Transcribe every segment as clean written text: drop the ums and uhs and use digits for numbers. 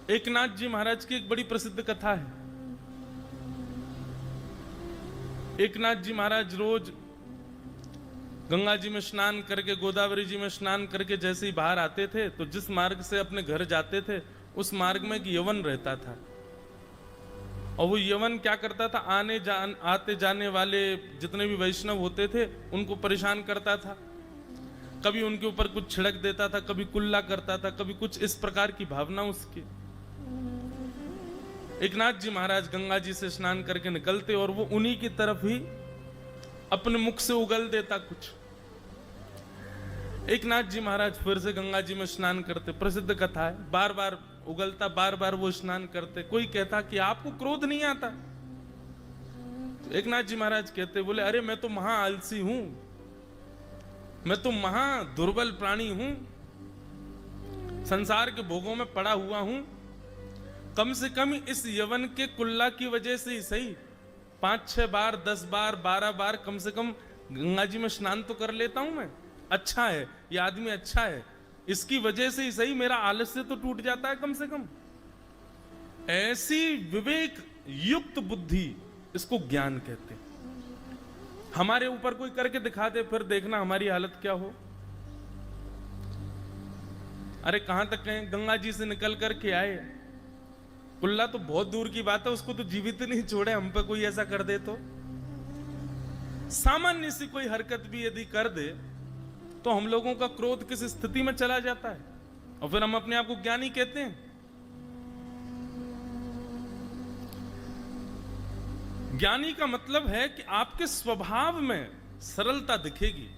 एकनाथ जी महाराज की एक बड़ी प्रसिद्ध कथा है। एकनाथ जी महाराज रोज गंगा जी में स्नान करके, गोदावरी जी में स्नान करके जैसे ही बाहर आते थे तो जिस मार्ग से अपने घर जाते थे उस मार्ग में एक यवन रहता था। और वो यवन क्या करता था, आते जाने वाले जितने भी वैष्णव होते थे उनको परेशान करता था। कभी उनके ऊपर कुछ छिड़क देता था, कभी कुल्ला करता था, कभी कुछ इस प्रकार की भावना उसकी। एकनाथ जी महाराज गंगा जी से स्नान करके निकलते और वो उन्हीं की तरफ ही अपने मुख से उगल देता कुछ। एकनाथ जी महाराज फिर से गंगा जी में स्नान करते, प्रसिद्ध कथा है, बार बार उगलता, बार बार वो स्नान करते। कोई कहता कि आपको क्रोध नहीं आता? तो एकनाथ जी महाराज कहते, बोले अरे मैं तो महा आलसी हूं, मैं तो महा दुर्बल प्राणी हूं, संसार के भोगों में पड़ा हुआ हूं। कम से कम इस यवन के कुल्ला की वजह से ही सही 5-6 बार, 10 बार, 12 बार कम से कम गंगा जी में स्नान तो कर लेता हूं मैं। अच्छा है, ये आदमी अच्छा है, इसकी वजह से ही सही मेरा आलस्य तो टूट जाता है कम से कम। ऐसी विवेक युक्त बुद्धि, इसको ज्ञान कहते हैं। हमारे ऊपर कोई करके दिखा दे, फिर देखना हमारी हालत क्या हो। अरे कहां तक कहें, गंगा जी से निकल करके आए, कुल्ला तो बहुत दूर की बात है, उसको तो जीवित नहीं छोड़े, हम पे कोई ऐसा कर दे तो। सामान्य सी कोई हरकत भी यदि कर दे तो हम लोगों का क्रोध किस स्थिति में चला जाता है, और फिर हम अपने आप को ज्ञानी कहते हैं। ज्ञानी का मतलब है कि आपके स्वभाव में सरलता दिखेगी।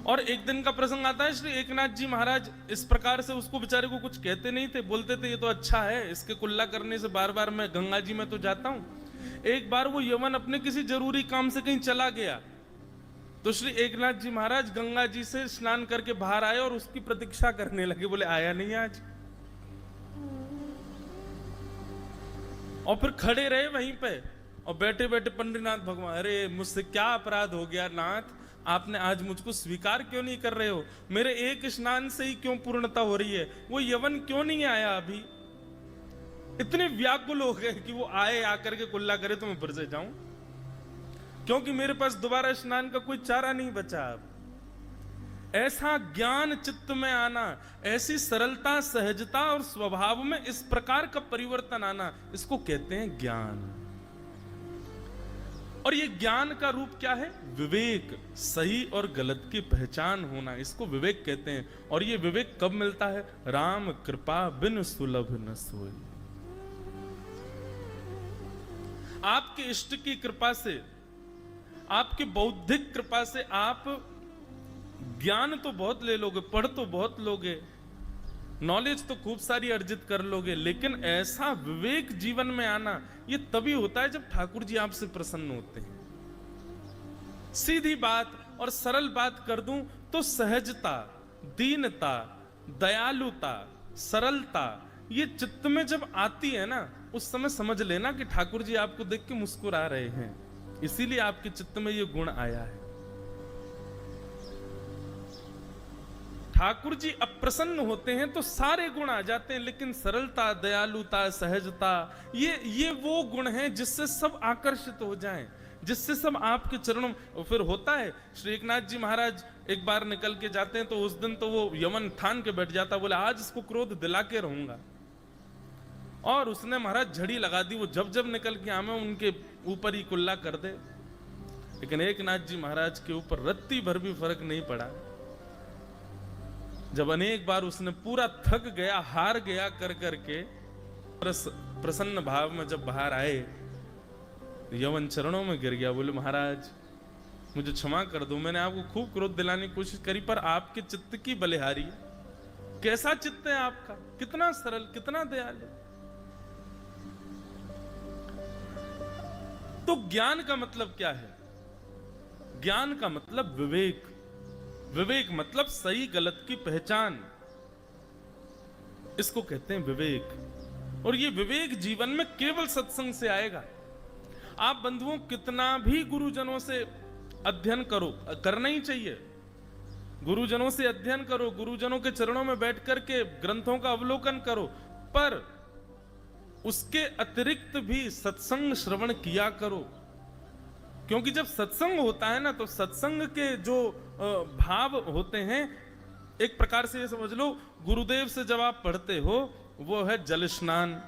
और एक दिन का प्रसंग आता है, श्री एकनाथ जी महाराज इस प्रकार से उसको बेचारे को कुछ कहते नहीं थे, बोलते थे ये तो अच्छा है, इसके कुल्ला करने से बार बार मैं गंगा जी में तो जाता हूं। एक बार वो यवन अपने किसी जरूरी काम से कहीं चला गया तो श्री एकनाथ जी महाराज गंगा जी से स्नान करके बाहर आए और उसकी प्रतीक्षा करने लगे। बोले आया नहीं आज, और फिर खड़े रहे वहीं पे और बैठे बैठे पंडितनाथ भगवान, अरे मुझसे क्या अपराध हो गया नाथ, आपने आज मुझको स्वीकार क्यों नहीं कर रहे हो? मेरे एक स्नान से ही क्यों पूर्णता हो रही है? वो यवन क्यों नहीं आया अभी? इतने व्याकुल हो गए कि वो आए, आकर के कुल्ला करे तो मैं फिर से जाऊं, क्योंकि मेरे पास दोबारा स्नान का कोई चारा नहीं बचा अब। ऐसा ज्ञान चित्त में आना, ऐसी सरलता, सहजता और स्वभाव में इस प्रकार का परिवर्तन आना, इसको कहते हैं ज्ञान। और ये ज्ञान का रूप क्या है? विवेक, सही और गलत की पहचान होना, इसको विवेक कहते हैं। और ये विवेक कब मिलता है? राम कृपा बिन सुलभ न सोई। आपके इष्ट की कृपा से, आपकी बौद्धिक कृपा से आप ज्ञान तो बहुत ले लोगे, पढ़ तो बहुत लोगे, नॉलेज तो खूब सारी अर्जित कर लोगे, लेकिन ऐसा विवेक जीवन में आना ये तभी होता है जब ठाकुर जी आपसे प्रसन्न होते हैं। सीधी बात और सरल बात कर दूं तो सहजता, दीनता, दयालुता, सरलता, ये चित्त में जब आती है ना, उस समय समझ लेना कि ठाकुर जी आपको देख के मुस्कुरा रहे हैं, इसीलिए आपके चित्त में ये गुण आया है। ठाकुर जी अप्रसन्न होते हैं तो सारे गुण आ जाते हैं, लेकिन सरलता, दयालुता, सहजता, ये वो गुण हैं जिससे सब आकर्षित हो जाएं, जिससे सब आपके चरणों। फिर होता है, श्री एकनाथ जी महाराज एक बार निकल के जाते हैं तो उस दिन तो वो यमन ठान के बैठ जाता, बोले आज इसको क्रोध दिला के रहूंगा। और उसने महाराज झड़ी लगा दी, वो जब जब निकल के आवे उनके ऊपर ही कुल्ला कर दे। लेकिन एकनाथ जी महाराज के ऊपर रत्ती भर भी फर्क नहीं पड़ा। जब अनेक बार उसने पूरा थक गया, हार गया कर करके प्रसन्न भाव में जब बाहर आए, यवन चरणों में गिर गया, बोले महाराज मुझे क्षमा कर दो, मैंने आपको खूब क्रोध दिलाने की कोशिश करी, पर आपके चित्त की बलिहारी। कैसा चित्त है आपका, कितना सरल, कितना दयालु। तो ज्ञान का मतलब क्या है? ज्ञान का मतलब विवेक। विवेक मतलब सही गलत की पहचान, इसको कहते हैं विवेक। और ये विवेक जीवन में केवल सत्संग से आएगा। आप बंधुओं कितना भी गुरुजनों से अध्ययन करो, करना ही चाहिए, गुरुजनों से अध्ययन करो, गुरुजनों के चरणों में बैठ करके ग्रंथों का अवलोकन करो, पर उसके अतिरिक्त भी सत्संग श्रवण किया करो, क्योंकि जब सत्संग होता है ना तो सत्संग के जो भाव होते हैं, एक प्रकार से ये समझ लो गुरुदेव से जब आप पढ़ते हो वो है जल स्नान,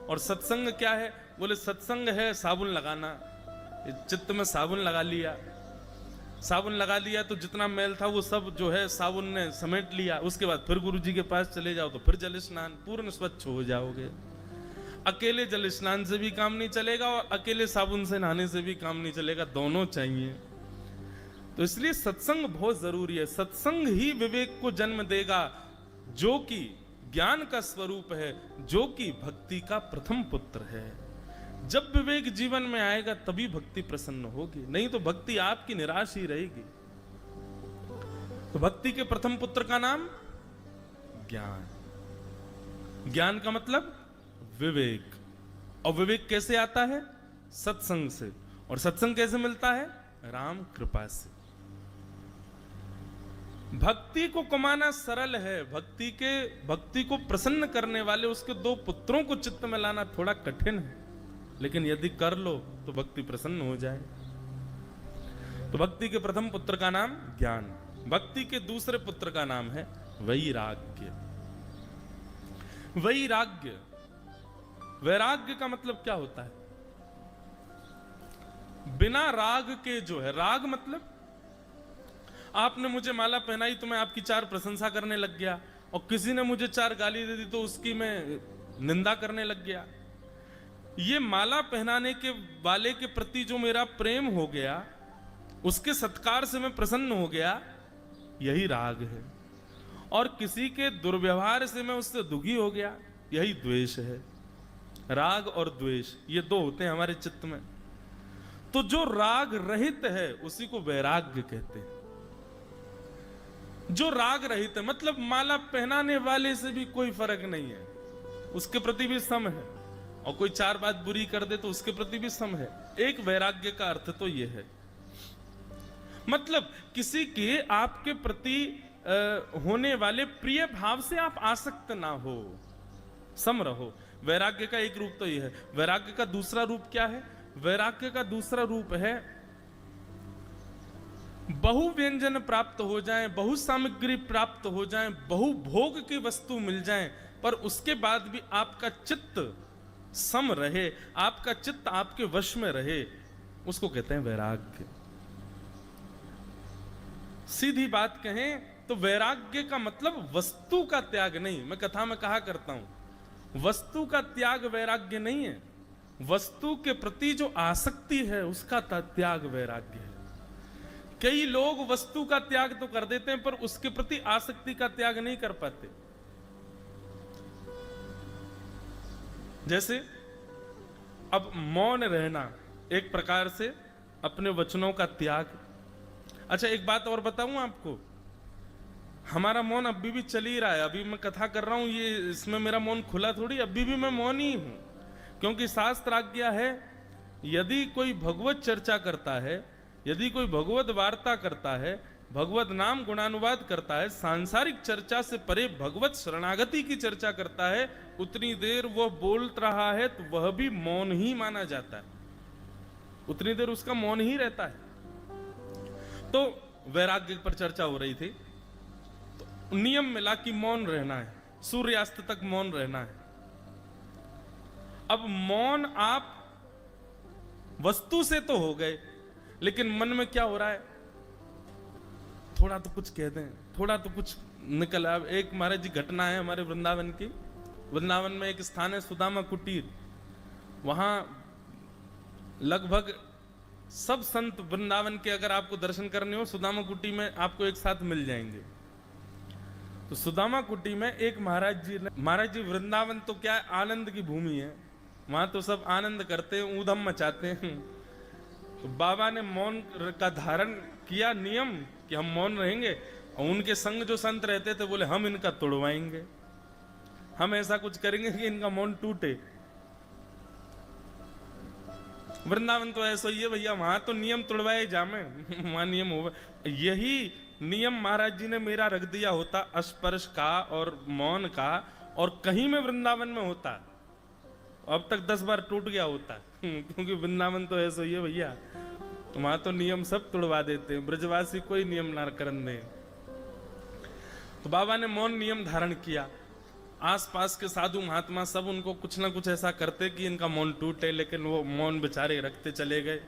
और सत्संग क्या है? बोले सत्संग है साबुन लगाना। चित्त में साबुन लगा लिया, साबुन लगा लिया तो जितना मैल था वो सब जो है साबुन ने समेट लिया। उसके बाद फिर गुरु जी के पास चले जाओ तो फिर जल स्नान, पूर्ण स्वच्छ हो जाओगे। अकेले जल स्नान से भी काम नहीं चलेगा और अकेले साबुन से नहाने से भी काम नहीं चलेगा, दोनों चाहिए। तो इसलिए सत्संग बहुत जरूरी है। सत्संग ही विवेक को जन्म देगा, जो कि ज्ञान का स्वरूप है, जो कि भक्ति का प्रथम पुत्र है। जब विवेक जीवन में आएगा तभी भक्ति प्रसन्न होगी, नहीं तो भक्ति आपकी निराश ही रहेगी। तो भक्ति के प्रथम पुत्र का नाम ज्ञान। ज्ञान का मतलब विवेक, और विवेक कैसे आता है? सत्संग से। और सत्संग कैसे मिलता है? राम कृपा से। भक्ति को कमाना सरल है, भक्ति को प्रसन्न करने वाले उसके दो पुत्रों को चित्त में लाना थोड़ा कठिन है, लेकिन यदि कर लो तो भक्ति प्रसन्न हो जाए। तो भक्ति के प्रथम पुत्र का नाम ज्ञान, भक्ति के दूसरे पुत्र का नाम है वैराग्य। वैराग्य, वैराग्य का मतलब क्या होता है? बिना राग के जो है, राग मतलब आपने मुझे माला पहनाई तो मैं आपकी चार प्रशंसा करने लग गया, और किसी ने मुझे चार गाली दे दी तो उसकी मैं निंदा करने लग गया। ये माला पहनाने के वाले के प्रति जो मेरा प्रेम हो गया, उसके सत्कार से मैं प्रसन्न हो गया, यही राग है। और किसी के दुर्व्यवहार से मैं उससे दुखी हो गया, यही द्वेष है। राग और द्वेष ये दो होते हैं हमारे चित्त में। तो जो राग रहित है उसी को वैराग्य कहते हैं। जो राग रहित है मतलब माला पहनाने वाले से भी कोई फर्क नहीं है, उसके प्रति भी सम है, और कोई चार बात बुरी कर दे तो उसके प्रति भी सम है। एक वैराग्य का अर्थ तो यह है, मतलब किसी के आपके प्रति होने वाले प्रिय भाव से आप आसक्त ना हो, सम रहो। वैराग्य का एक रूप तो यह है। वैराग्य का दूसरा रूप क्या है? वैराग्य का दूसरा रूप है बहु व्यंजन प्राप्त हो जाए, बहु सामग्री प्राप्त हो जाए, बहु भोग की वस्तु मिल जाए, पर उसके बाद भी आपका चित्त सम रहे, आपका चित्त आपके वश में रहे, उसको कहते हैं वैराग्य। सीधी बात कहें तो वैराग्य का मतलब वस्तु का त्याग नहीं। मैं कथा में कहा करता हूं, वस्तु का त्याग वैराग्य नहीं है, वस्तु के प्रति जो आसक्ति है उसका त्याग वैराग्य है। कई लोग वस्तु का त्याग तो कर देते हैं पर उसके प्रति आसक्ति का त्याग नहीं कर पाते। जैसे अब मौन रहना एक प्रकार से अपने वचनों का त्याग। अच्छा एक बात और बताऊं आपको, हमारा मौन अभी भी चल ही रहा है। अभी मैं कथा कर रहा हूं, ये इसमें मेरा मौन खुला थोड़ी, अभी भी मैं मौन ही हूं, क्योंकि शास्त्र आज्ञा है यदि कोई भगवत चर्चा करता है, यदि कोई भगवत वार्ता करता है, भगवत नाम गुणानुवाद करता है, सांसारिक चर्चा से परे भगवत शरणागति की चर्चा करता है, उतनी देर वह बोल रहा है तो वह भी मौन ही माना जाता है, उतनी देर उसका मौन ही रहता है। तो वैराग्य पर चर्चा हो रही थी, तो नियम मिला कि मौन रहना है, सूर्यास्त तक मौन रहना है। अब मौन आप वस्तु से तो हो गए, लेकिन मन में क्या हो रहा है? थोड़ा तो कुछ कह दें, थोड़ा तो कुछ निकल आए। एक महाराज जी घटना है हमारे वृंदावन की। वृंदावन में एक स्थान है सुदामा कुटीर, वहां लगभग सब संत वृंदावन के अगर आपको दर्शन करने हो सुदामा कुटी में आपको एक साथ मिल जाएंगे। तो सुदामा कुटी में एक महाराज जी वृंदावन तो क्या है, आनंद की भूमि है, वहां तो सब आनंद करते हैं, ऊधम मचाते हैं। तो बाबा ने मौन का धारण किया नियम कि हम मौन रहेंगे, और उनके संग जो संत रहते थे बोले हम इनका तोड़वाएंगे, हम ऐसा कुछ करेंगे कि इनका मौन टूटे। वृंदावन तो ऐसा ही है भैया, वहां तो नियम तोड़वाए जामे, वहां नियम हो। यही नियम महाराज जी ने मेरा रख दिया होता स्पर्श का और मौन का, और कहीं में वृंदावन में होता अब तक 10 बार टूट गया होता क्योंकि वृंदावन तो ऐसा ही है भैया, वहां तो नियम सब तोड़वा देते हैं, ब्रजवासी कोई नियम ना करने दे। तो बाबा ने मौन नियम धारण किया। आसपास के साधु महात्मा सब उनको कुछ ना कुछ ऐसा करते कि इनका मौन टूटे, लेकिन वो मौन बेचारे रखते चले गए।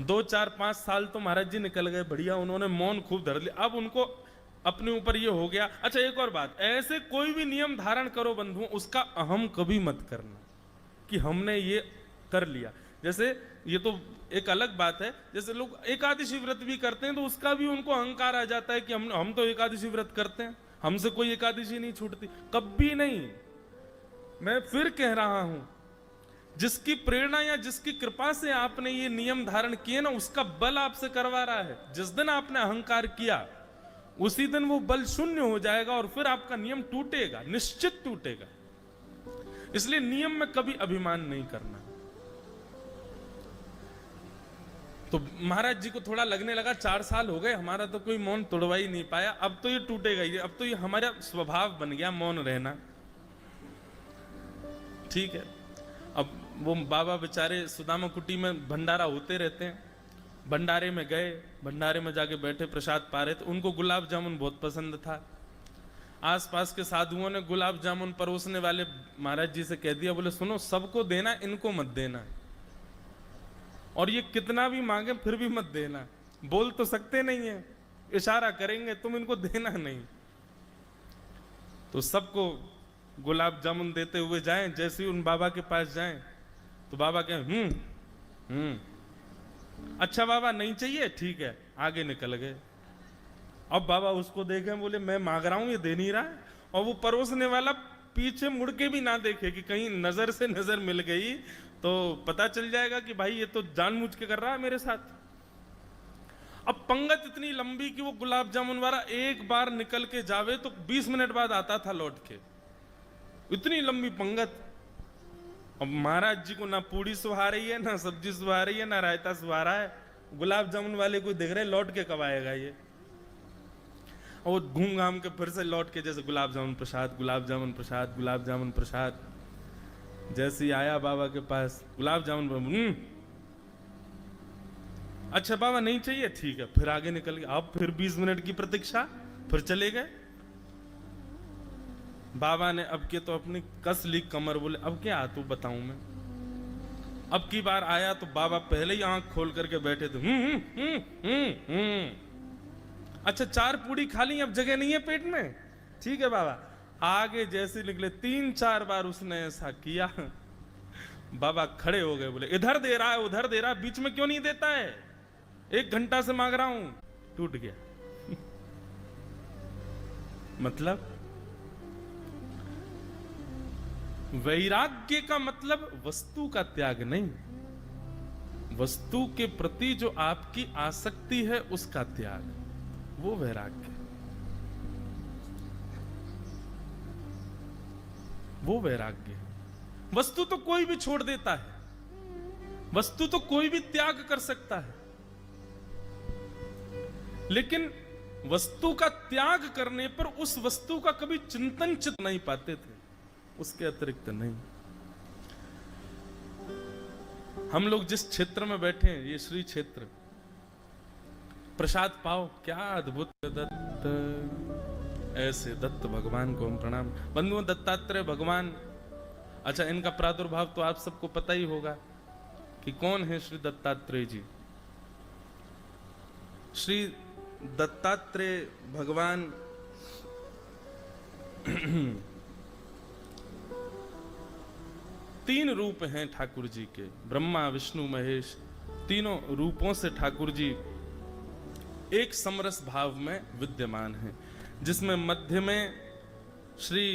2, 4, 5 साल तो महाराज जी निकल गए, बढ़िया उन्होंने मौन खूब धर लिया। अब उनको अपने ऊपर ये हो गया। अच्छा एक और बात, ऐसे कोई भी नियम धारण करो बंधुओं, उसका अहम कभी मत करना कि हमने ये कर लिया। जैसे ये तो एक अलग बात है, जैसे लोग एकादशी व्रत भी करते हैं तो उसका भी उनको अहंकार आ जाता है कि हम तो एकादशी व्रत करते हैं, हमसे कोई एकादशी नहीं छूटती। कभी नहीं। मैं फिर कह रहा हूं, जिसकी प्रेरणा या जिसकी कृपा से आपने ये नियम धारण किए ना, उसका बल आपसे करवा रहा है। जिस दिन आपने अहंकार किया उसी दिन वो बल शून्य हो जाएगा और फिर आपका नियम टूटेगा, निश्चित टूटेगा। इसलिए नियम में कभी अभिमान नहीं करना। तो महाराज जी को थोड़ा लगने लगा 4 साल हो गए, हमारा तो कोई मौन तोड़वा ही नहीं पाया, अब तो ये टूटेगा ही, अब तो ये हमारा स्वभाव बन गया मौन रहना। ठीक है। अब वो बाबा बेचारे सुदामा कुटी में भंडारा होते रहते हैं, भंडारे में गए, भंडारे में जाके बैठे, प्रसाद पा रहे थे। उनको गुलाब जामुन बहुत पसंद था। आसपास के साधुओं ने गुलाब जामुन परोसने वाले महाराज जी से कह दिया, बोले सुनो सबको देना, इनको मत देना, और ये कितना भी मांगे फिर भी मत देना। बोल तो सकते नहीं है, इशारा करेंगे, तुम इनको देना नहीं। तो सबको गुलाब जामुन देते हुए जाएं, जैसे ही उन बाबा के पास जाएं तो बाबा कहें अच्छा बाबा नहीं चाहिए, ठीक है, आगे निकल गए। अब बाबा उसको देखे, बोले मैं मांग रहा हूं ये दे नहीं रहा है, और वो परोसने वाला पीछे मुड़ के भी ना देखे कि कहीं नजर से नजर मिल गई तो पता चल जाएगा कि भाई ये तो जानबूझ के कर रहा है मेरे साथ। अब पंगत इतनी लंबी कि वो गुलाब जामुन वाला एक बार निकल के जावे तो 20 मिनट बाद आता था लौट के, इतनी लंबी पंगत। अब महाराज जी को ना पूड़ी सुहा रही है, ना सब्जी सुहा रही है, ना रायता सुहा रहा है, गुलाब जामुन वाले को देख रहे लौट के कब आएगा ये, और घूम घाम के फिर से लौट के जैसे गुलाब जामुन प्रसाद, गुलाब जामुन प्रसाद, गुलाब जामुन प्रसाद। जैसे ही आया बाबा के पास, गुलाब जामुन अच्छा बाबा नहीं चाहिए, ठीक है, फिर आगे निकल गया। अब फिर 20 मिनट की प्रतीक्षा, फिर चले गए। बाबा ने अब के तो अपनी कस ली कमर, बोले अब क्या तू बताऊं मैं। अब की बार आया तो बाबा पहले ही आंख खोल करके बैठे थे। अच्छा 4 पूड़ी खा ली, अब जगह नहीं है पेट में, ठीक है बाबा। आगे जैसे निकले 3-4 बार उसने ऐसा किया, बाबा खड़े हो गए, बोले इधर दे रहा है उधर दे रहा है, बीच में क्यों नहीं देता है, 1 घंटा से मांग रहा हूं। टूट गया। मतलब वैराग्य का मतलब वस्तु का त्याग नहीं, वस्तु के प्रति जो आपकी आसक्ति है उसका त्याग, वो वैराग्य, वो वैराग्य है। वस्तु तो कोई भी छोड़ देता है, वस्तु तो कोई भी त्याग कर सकता है, लेकिन वस्तु का त्याग करने पर उस वस्तु का कभी चिंतन चित नहीं पाते थे, उसके अतिरिक्त नहीं। हम लोग जिस क्षेत्र में बैठे हैं, ये श्री क्षेत्र, प्रसाद पाओ, क्या अद्भुत दत्त, ऐसे दत्त भगवान को हम प्रणाम। बंधुओं दत्तात्रेय भगवान, अच्छा इनका प्रादुर्भाव तो आप सबको पता ही होगा कि कौन है श्री दत्तात्रेय जी। श्री दत्तात्रेय भगवान तीन रूप हैं ठाकुर जी के, ब्रह्मा विष्णु महेश, तीनों रूपों से ठाकुर जी एक समरस भाव में विद्यमान हैं, जिसमें मध्य में श्री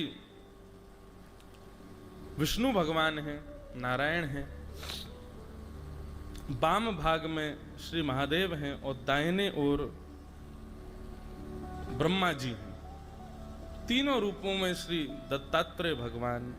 विष्णु भगवान हैं, नारायण हैं, वाम भाग में श्री महादेव हैं और दाहिने ओर ब्रह्मा जी हैं। तीनों रूपों में श्री दत्तात्रेय भगवान